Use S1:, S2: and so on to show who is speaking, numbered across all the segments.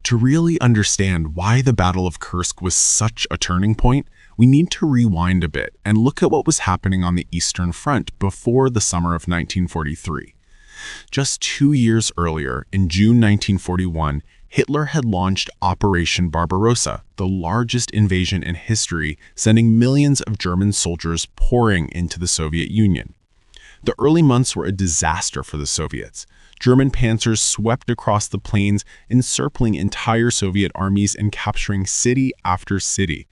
S1: To really understand why the Battle of Kursk was such a turning point, we need to rewind a bit and look at what was happening on the Eastern Front before the summer of 1943. Just 2 years earlier, in June 1941, Hitler had launched Operation Barbarossa, the largest invasion in history, sending millions of German soldiers pouring into the Soviet Union. The early months were a disaster for the Soviets. German panzers swept across the plains, encircling entire Soviet armies and capturing city after city.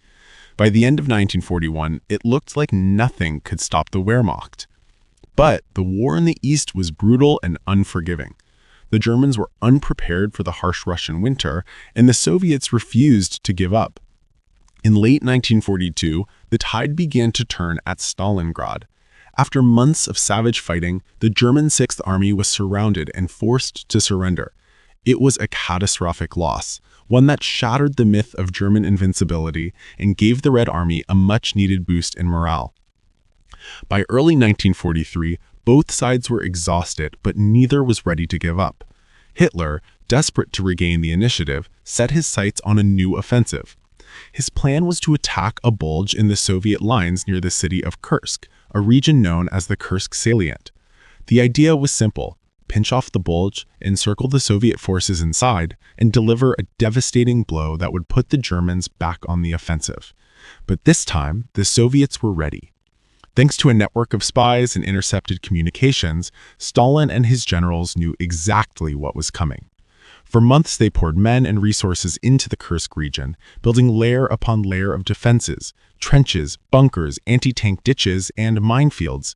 S1: By the end of 1941, it looked like nothing could stop the Wehrmacht. But the war in the East was brutal and unforgiving. The Germans were unprepared for the harsh Russian winter, and the Soviets refused to give up. In late 1942, the tide began to turn at Stalingrad. After months of savage fighting, the German Sixth Army was surrounded and forced to surrender. It was a catastrophic loss, one that shattered the myth of German invincibility and gave the Red Army a much-needed boost in morale. By early 1943, both sides were exhausted, but neither was ready to give up. Hitler, desperate to regain the initiative, set his sights on a new offensive. His plan was to attack a bulge in the Soviet lines near the city of Kursk, a region known as the Kursk salient. The idea was simple: pinch off the bulge, encircle the Soviet forces inside, and deliver a devastating blow that would put the Germans back on the offensive. But this time, the Soviets were ready. Thanks to a network of spies and intercepted communications, Stalin and his generals knew exactly what was coming. For months, they poured men and resources into the Kursk region, building layer upon layer of defenses, trenches, bunkers, anti-tank ditches, and minefields.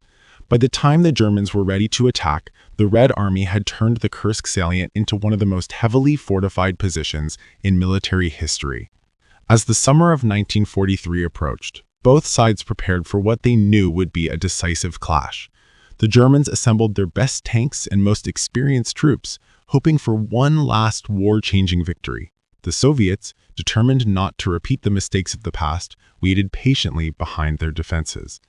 S1: By the time the Germans were ready to attack, the Red Army had turned the Kursk salient into one of the most heavily fortified positions in military history. As the summer of 1943 approached, both sides prepared for what they knew would be a decisive clash. The Germans assembled their best tanks and most experienced troops, hoping for one last war-changing victory. The Soviets, determined not to repeat the mistakes of the past, waited patiently behind their defenses.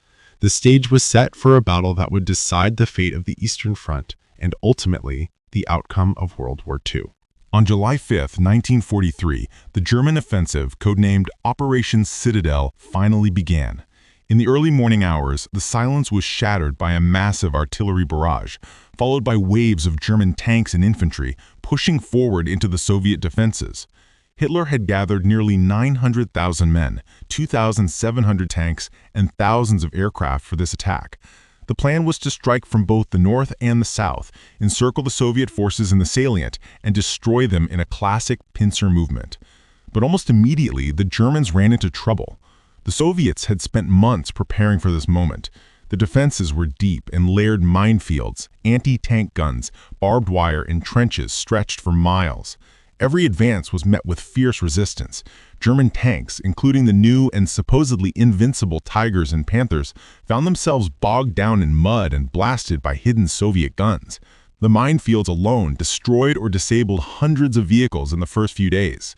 S1: The stage was set for a battle that would decide the fate of the Eastern Front and ultimately the outcome of World War II.
S2: On July 5, 1943, the German offensive, codenamed Operation Citadel, finally began. In the early morning hours, the silence was shattered by a massive artillery barrage, followed by waves of German tanks and infantry pushing forward into the Soviet defenses. Hitler had gathered nearly 900,000 men, 2,700 tanks, and thousands of aircraft for this attack. The plan was to strike from both the north and the south, encircle the Soviet forces in the salient, and destroy them in a classic pincer movement. But almost immediately, the Germans ran into trouble. The Soviets had spent months preparing for this moment. The defenses were deep in layered minefields, anti-tank guns, barbed wire, and trenches stretched for miles. Every advance was met with fierce resistance. German tanks, including the new and supposedly invincible Tigers and Panthers, found themselves bogged down in mud and blasted by hidden Soviet guns. The minefields alone destroyed or disabled hundreds of vehicles in the first few days.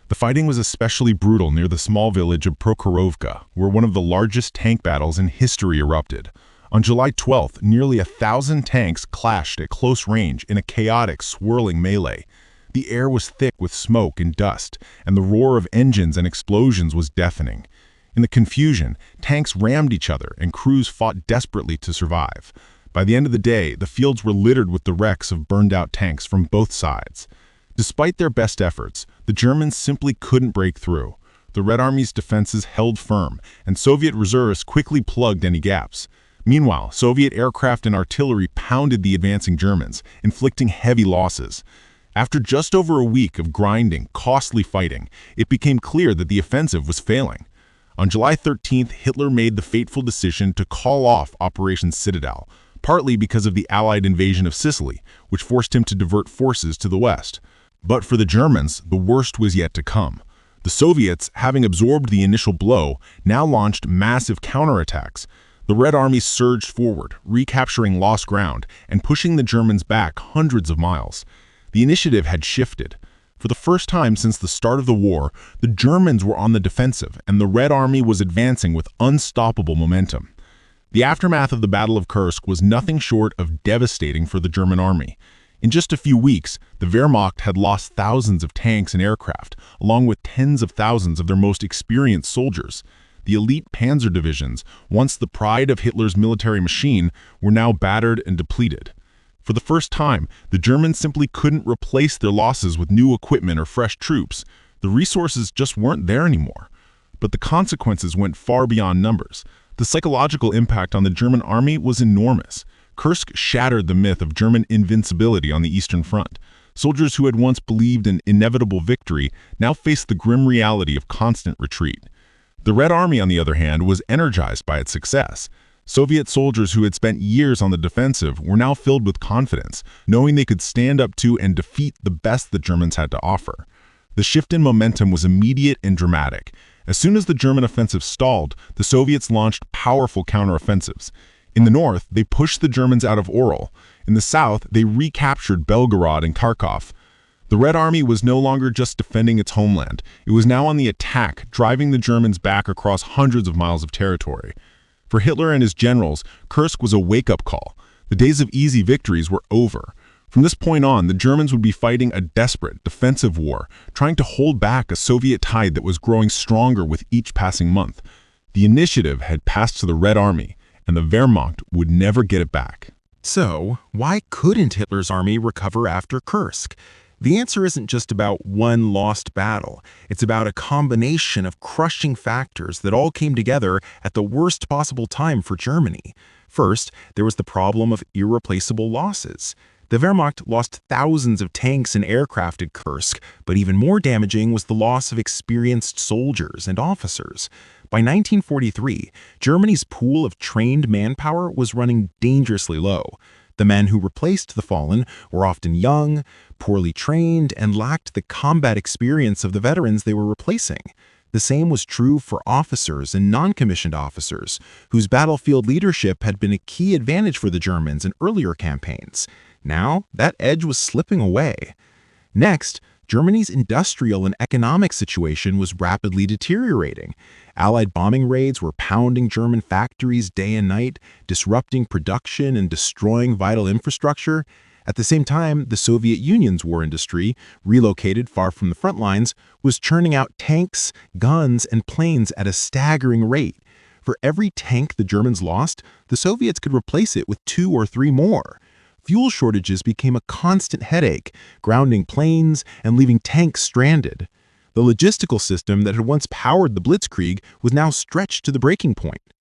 S2: The fighting was especially brutal near the small village of Prokhorovka, where one of the largest tank battles in history erupted. On July 12th, nearly 1,000 tanks clashed at close range in a chaotic, swirling melee. The air was thick with smoke and dust, and the roar of engines and explosions was deafening. In the confusion, tanks rammed each other, and crews fought desperately to survive. By the end of the day, the fields were littered with the wrecks of burned-out tanks from both sides. Despite their best efforts, the Germans simply couldn't break through. The Red Army's defenses held firm, and Soviet reserves quickly plugged any gaps. Meanwhile, Soviet aircraft and artillery pounded the advancing Germans, inflicting heavy losses. After just over a week of grinding, costly fighting, it became clear that the offensive was failing. On July 13th, Hitler made the fateful decision to call off Operation Citadel, partly because of the Allied invasion of Sicily, which forced him to divert forces to the west. But for the Germans, the worst was yet to come. The Soviets, having absorbed the initial blow, now launched massive counterattacks. The Red Army surged forward, recapturing lost ground and pushing the Germans back hundreds of miles. The initiative had shifted. For the first time since the start of the war, the Germans were on the defensive, and the Red Army was advancing with unstoppable momentum. The aftermath of the Battle of Kursk was nothing short of devastating for the German army. In just a few weeks, the Wehrmacht had lost thousands of tanks and aircraft, along with tens of thousands of their most experienced soldiers. The elite panzer divisions, once the pride of Hitler's military machine, were now battered and depleted. For the first time, the Germans simply couldn't replace their losses with new equipment or fresh troops. The resources just weren't there anymore. But the consequences went far beyond numbers. The psychological impact on the German army was enormous. Kursk shattered the myth of German invincibility on the Eastern Front. Soldiers who had once believed in inevitable victory now faced the grim reality of constant retreat. The Red Army, on the other hand, was energized by its success. Soviet soldiers who had spent years on the defensive were now filled with confidence, knowing they could stand up to and defeat the best the Germans had to offer. The shift in momentum was immediate and dramatic. As soon as the German offensive stalled, the Soviets launched powerful counteroffensives. In the north, they pushed the Germans out of Orel. In the south, they recaptured Belgorod and Kharkov. The Red Army was no longer just defending its homeland. It was now on the attack, driving the Germans back across hundreds of miles of territory. For Hitler and his generals, Kursk was a wake-up call. The days of easy victories were over. From this point on, the Germans would be fighting a desperate, defensive war, trying to hold back a Soviet tide that was growing stronger with each passing month. The initiative had passed to the Red Army, and the Wehrmacht would never get it back.
S1: So, why couldn't Hitler's army recover after Kursk? The answer isn't just about one lost battle. It's about a combination of crushing factors that all came together at the worst possible time for Germany. First, there was the problem of irreplaceable losses. The Wehrmacht lost thousands of tanks and aircraft at Kursk, but even more damaging was the loss of experienced soldiers and officers. By 1943, Germany's pool of trained manpower was running dangerously low. The men who replaced the fallen were often young, poorly trained, and lacked the combat experience of the veterans they were replacing. The same was true for officers and non-commissioned officers, whose battlefield leadership had been a key advantage for the Germans in earlier campaigns. Now, that edge was slipping away. Next, Germany's industrial and economic situation was rapidly deteriorating. Allied bombing raids were pounding German factories day and night, disrupting production and destroying vital infrastructure. At the same time, the Soviet Union's war industry, relocated far from the front lines, was churning out tanks, guns, and planes at a staggering rate. For every tank the Germans lost, the Soviets could replace it with 2 or 3 more. Fuel shortages became a constant headache, grounding planes and leaving tanks stranded. The logistical system that had once powered the Blitzkrieg was now stretched to the breaking point.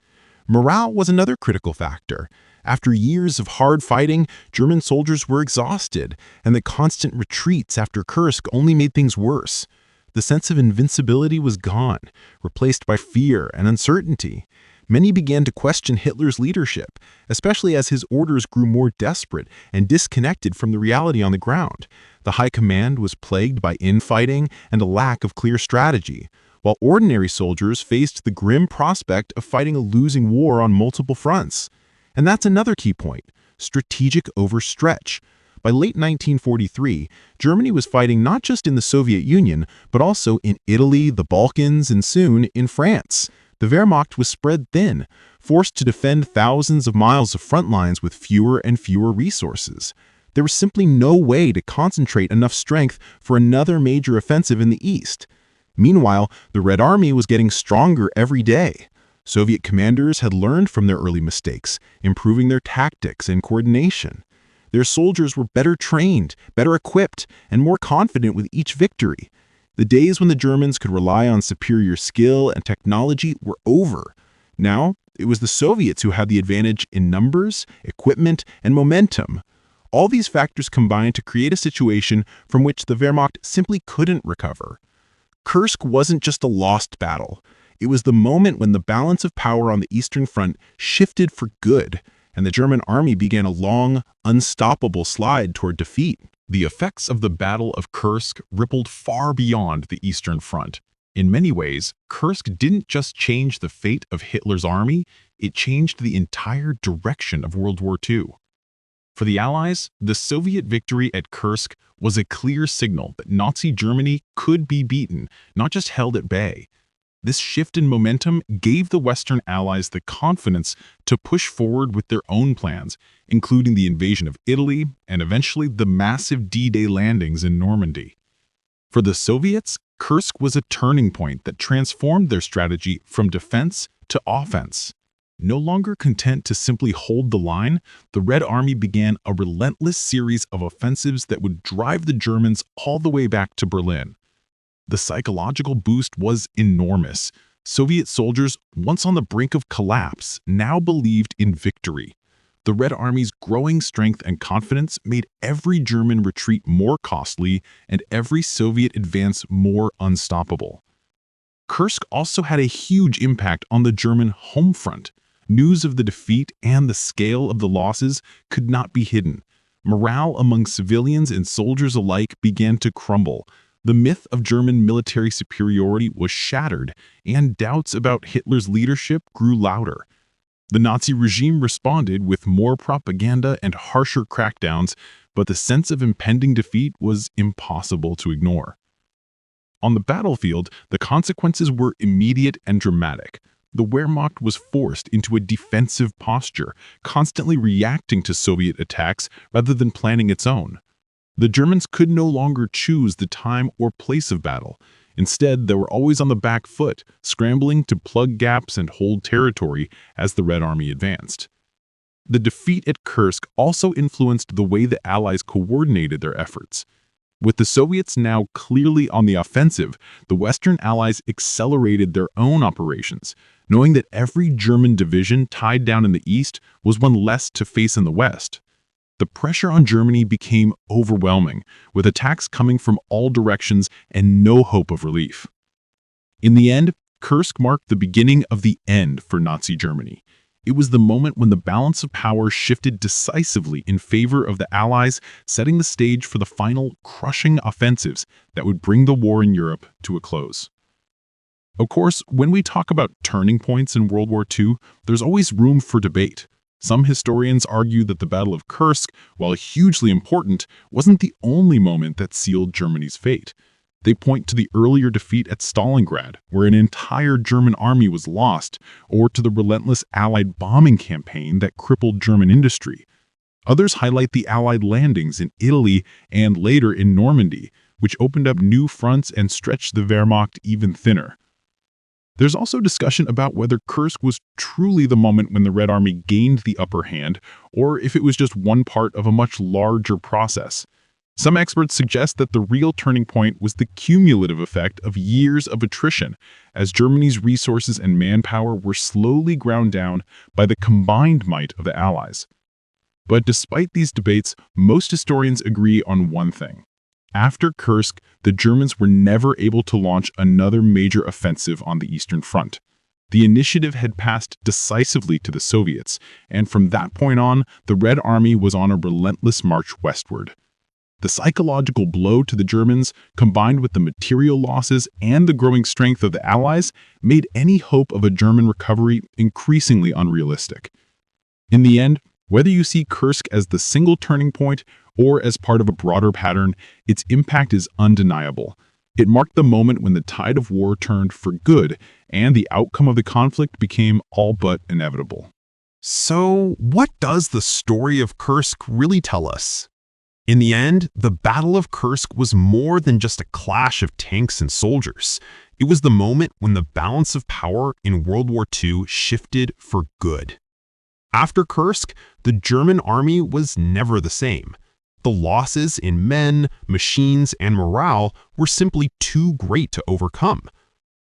S1: Morale was another critical factor. After years of hard fighting, German soldiers were exhausted, and the constant retreats after Kursk only made things worse. The sense of invincibility was gone, replaced by fear and uncertainty. Many began to question Hitler's leadership, especially as his orders grew more desperate and disconnected from the reality on the ground. The high command was plagued by infighting and a lack of clear strategy, while ordinary soldiers faced the grim prospect of fighting a losing war on multiple fronts. And that's another key point: strategic overstretch. By late 1943, Germany was fighting not just in the Soviet Union, but also in Italy, the Balkans, and soon in France. The Wehrmacht was spread thin, forced to defend thousands of miles of front lines with fewer and fewer resources. There was simply no way to concentrate enough strength for another major offensive in the east. Meanwhile, the Red Army was getting stronger every day. Soviet commanders had learned from their early mistakes, improving their tactics and coordination. Their soldiers were better trained, better equipped, and more confident with each victory. The days when the Germans could rely on superior skill and technology were over. Now, it was the Soviets who had the advantage in numbers, equipment, and momentum. All these factors combined to create a situation from which the Wehrmacht simply couldn't recover. Kursk wasn't just a lost battle. It was the moment when the balance of power on the Eastern Front shifted for good, and the German army began a long, unstoppable slide toward defeat. The effects of the Battle of Kursk rippled far beyond the Eastern Front. In many ways, Kursk didn't just change the fate of Hitler's army, it changed the entire direction of World War II. For the Allies, the Soviet victory at Kursk was a clear signal that Nazi Germany could be beaten, not just held at bay.
S2: This shift in momentum gave the Western Allies the confidence to push forward with their own plans, including the invasion of Italy and eventually the massive D-Day landings in Normandy. For the Soviets, Kursk was a turning point that transformed their strategy from defense to offense. No longer content to simply hold the line, the Red Army began a relentless series of offensives that would drive the Germans all the way back to Berlin. The psychological boost was enormous. Soviet soldiers, once on the brink of collapse, now believed in victory. The Red Army's growing strength and confidence made every German retreat more costly and every Soviet advance more unstoppable. Kursk also had a huge impact on the German home front. News of the defeat and the scale of the losses could not be hidden. Morale among civilians and soldiers alike began to crumble. The myth of German military superiority was shattered, and doubts about Hitler's leadership grew louder. The Nazi regime responded with more propaganda and harsher crackdowns, but the sense of impending defeat was impossible to ignore. On the battlefield, the consequences were immediate and dramatic. The Wehrmacht was forced into a defensive posture, constantly reacting to Soviet attacks rather than planning its own. The Germans could no longer choose the time or place of battle. Instead, they were always on the back foot, scrambling to plug gaps and hold territory as the Red Army advanced. The defeat at Kursk also influenced the way the Allies coordinated their efforts. With the Soviets now clearly on the offensive, the Western Allies accelerated their own operations, knowing that every German division tied down in the east was one less to face in the west. The pressure on Germany became overwhelming, with attacks coming from all directions and no hope of relief. In the end, Kursk marked the beginning of the end for Nazi Germany. It was the moment when the balance of power shifted decisively in favor of the Allies, setting the stage for the final crushing offensives that would bring the war in Europe to a close. Of course, when we talk about turning points in World War II, there's always room for debate. Some historians argue that the Battle of Kursk, while hugely important, wasn't the only moment that sealed Germany's fate. They point to the earlier defeat at Stalingrad, where an entire German army was lost, or to the relentless Allied bombing campaign that crippled German industry. Others highlight the Allied landings in Italy and later in Normandy, which opened up new fronts and stretched the Wehrmacht even thinner. There's also discussion about whether Kursk was truly the moment when the Red Army gained the upper hand, or if it was just one part of a much larger process. Some experts suggest that the real turning point was the cumulative effect of years of attrition, as Germany's resources and manpower were slowly ground down by the combined might of the Allies. But despite these debates, most historians agree on one thing. After Kursk, the Germans were never able to launch another major offensive on the Eastern Front. The initiative had passed decisively to the Soviets, and from that point on, the Red Army was on a relentless march westward. The psychological blow to the Germans, combined with the material losses and the growing strength of the Allies, made any hope of a German recovery increasingly unrealistic. In the end, whether you see Kursk as the single turning point or as part of a broader pattern, its impact is undeniable. It marked the moment when the tide of war turned for good, and the outcome of the conflict became all but inevitable.
S1: So, what does the story of Kursk really tell us? In the end, the Battle of Kursk was more than just a clash of tanks and soldiers. It was the moment when the balance of power in World War II shifted for good. After Kursk, the German army was never the same. The losses in men, machines, and morale were simply too great to overcome.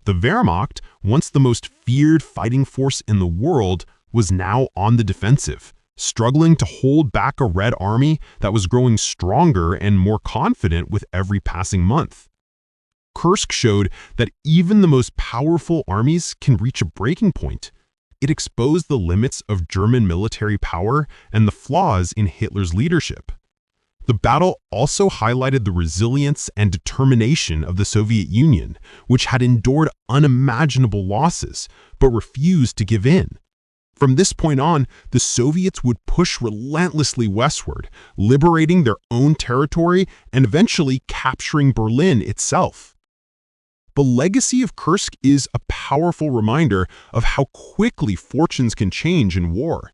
S1: The Wehrmacht, once the most feared fighting force in the world, was now on the defensive, struggling to hold back a Red Army that was growing stronger and more confident with every passing month. Kursk showed that even the most powerful armies can reach a breaking point. It exposed the limits of German military power and the flaws in Hitler's leadership. The battle also highlighted the resilience and determination of the Soviet Union, which had endured unimaginable losses but refused to give in. From this point on, the Soviets would push relentlessly westward, liberating their own territory and eventually capturing Berlin itself.
S3: The legacy of Kursk is a powerful reminder of how quickly fortunes can change in war.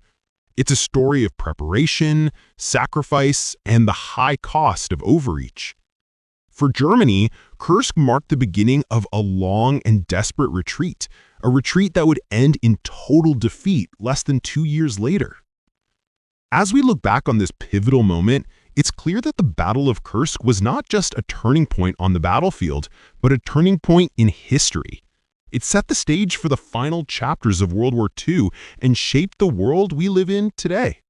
S3: It's a story of preparation, sacrifice, and the high cost of overreach. For Germany, Kursk marked the beginning of a long and desperate retreat, a retreat that would end in total defeat less than 2 years later. As we look back on this pivotal moment, it's clear that the Battle of Kursk was not just a turning point on the battlefield, but a turning point in history. It set the stage for the final chapters of World War II and shaped the world we live in today.